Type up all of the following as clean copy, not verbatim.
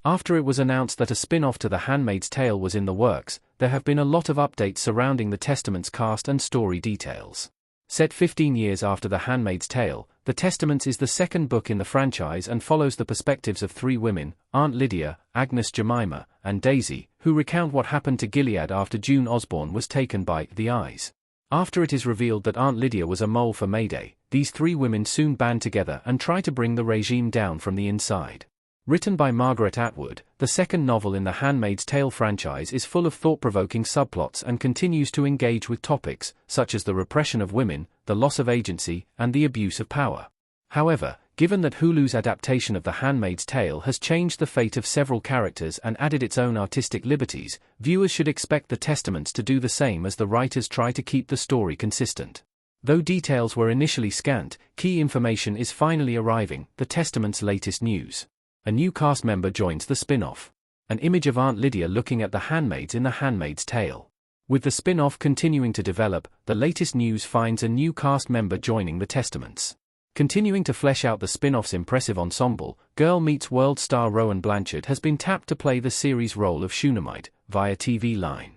After it was announced that a spin-off to The Handmaid's Tale was in the works, there have been a lot of updates surrounding The Testament's cast and story details. Set 15 years after The Handmaid's Tale, The Testament is the second book in the franchise and follows the perspectives of three women, Aunt Lydia, Agnes Jemima, and Daisy, who recount what happened to Gilead after June Osborne was taken by the Eyes. After it is revealed that Aunt Lydia was a mole for Mayday, these three women soon band together and try to bring the regime down from the inside. Written by Margaret Atwood, the second novel in the Handmaid's Tale franchise is full of thought-provoking subplots and continues to engage with topics such as the repression of women, the loss of agency, and the abuse of power. However, given that Hulu's adaptation of The Handmaid's Tale has changed the fate of several characters and added its own artistic liberties, viewers should expect The Testaments to do the same as the writers try to keep the story consistent. Though details were initially scant, key information is finally arriving. The Testament's latest news. A new cast member joins the spin-off. An image of Aunt Lydia looking at the handmaids in The Handmaid's Tale. With the spin-off continuing to develop, the latest news finds a new cast member joining The Testaments. Continuing to flesh out the spin-off's impressive ensemble, Girl Meets World star Rowan Blanchard has been tapped to play the series' role of Shunammite, via TV Line.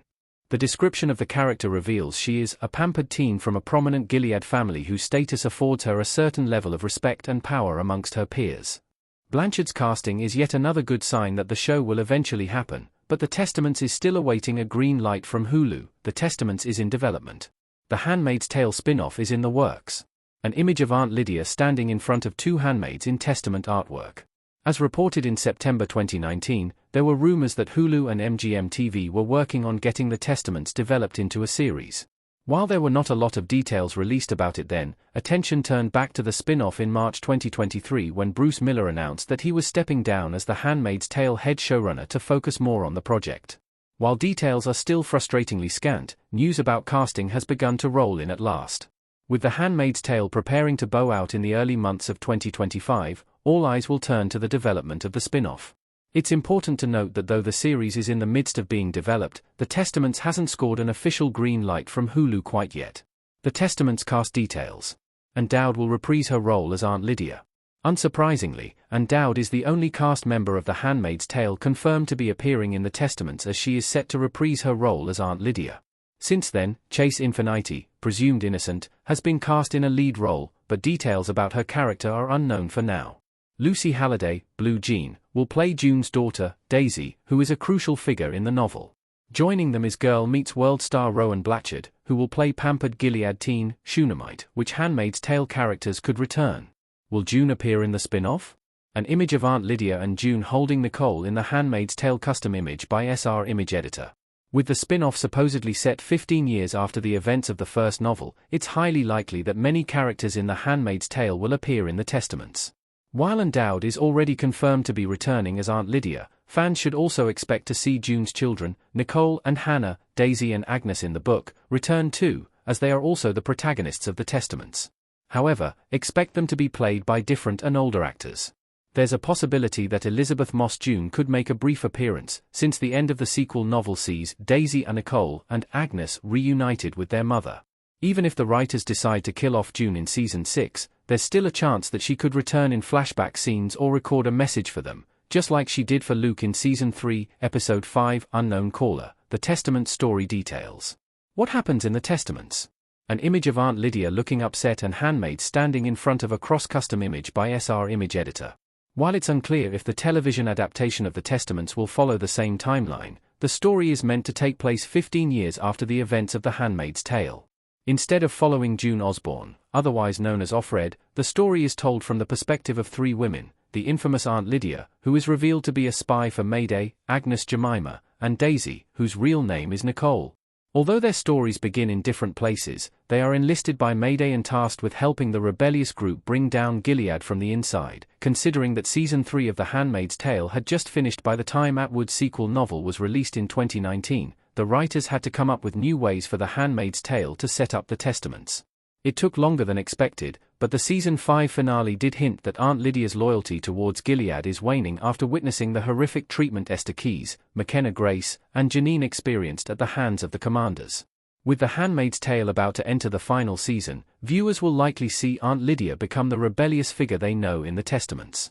The description of the character reveals she is a pampered teen from a prominent Gilead family whose status affords her a certain level of respect and power amongst her peers. Blanchard's casting is yet another good sign that the show will eventually happen, but The Testaments is still awaiting a green light from Hulu. The Testaments is in development. The Handmaid's Tale spin-off is in the works. An image of Aunt Lydia standing in front of two handmaids in Testament artwork. As reported in September 2019, there were rumors that Hulu and MGM TV were working on getting The Testaments developed into a series. While there were not a lot of details released about it then, attention turned back to the spin-off in March 2023 when Bruce Miller announced that he was stepping down as The Handmaid's Tale head showrunner to focus more on the project. While details are still frustratingly scant, news about casting has begun to roll in at last. With The Handmaid's Tale preparing to bow out in the early months of 2025, all eyes will turn to the development of the spin-off. It's important to note that though the series is in the midst of being developed, The Testaments hasn't scored an official green light from Hulu quite yet. The Testaments cast details. Ann Dowd will reprise her role as Aunt Lydia. Unsurprisingly, Ann Dowd is the only cast member of The Handmaid's Tale confirmed to be appearing in The Testaments, as she is set to reprise her role as Aunt Lydia. Since then, Chase Infiniti, presumed innocent, has been cast in a lead role, but details about her character are unknown for now. Lucy Halliday, Blue Jean, will play June's daughter, Daisy, who is a crucial figure in the novel. Joining them is Girl Meets World star Rowan Blanchard, who will play pampered Gilead teen, Shunammite. Which Handmaid's Tale characters could return? Will June appear in the spin-off? An image of Aunt Lydia and June holding Nicole in The Handmaid's Tale custom image by SR Image Editor. With the spin-off supposedly set 15 years after the events of the first novel, it's highly likely that many characters in The Handmaid's Tale will appear in The Testaments. While Ann Dowd is already confirmed to be returning as Aunt Lydia, fans should also expect to see June's children, Nicole and Hannah, Daisy and Agnes in the book, return too, as they are also the protagonists of The Testaments. However, expect them to be played by different and older actors. There's a possibility that Elizabeth Moss June could make a brief appearance, since the end of the sequel novel sees Daisy and Nicole and Agnes reunited with their mother. Even if the writers decide to kill off June in Season 6, there's still a chance that she could return in flashback scenes or record a message for them, just like she did for Luke in Season 3, Episode 5, Unknown Caller. The Testament story details. What happens in The Testaments? An image of Aunt Lydia looking upset and handmaids standing in front of a cross-custom image by SR Image Editor. While it's unclear if the television adaptation of The Testaments will follow the same timeline, the story is meant to take place 15 years after the events of The Handmaid's Tale. Instead of following June Osborne, otherwise known as Offred, the story is told from the perspective of three women, the infamous Aunt Lydia, who is revealed to be a spy for Mayday, Agnes Jemima, and Daisy, whose real name is Nicole. Although their stories begin in different places, they are enlisted by Mayday and tasked with helping the rebellious group bring down Gilead from the inside. Considering that Season 3 of The Handmaid's Tale had just finished by the time Atwood's sequel novel was released in 2019, the writers had to come up with new ways for The Handmaid's Tale to set up The Testaments. It took longer than expected, but the Season 5 finale did hint that Aunt Lydia's loyalty towards Gilead is waning after witnessing the horrific treatment Esther Keyes, McKenna Grace, and Janine experienced at the hands of the commanders. With The Handmaid's Tale about to enter the final season, viewers will likely see Aunt Lydia become the rebellious figure they know in The Testaments.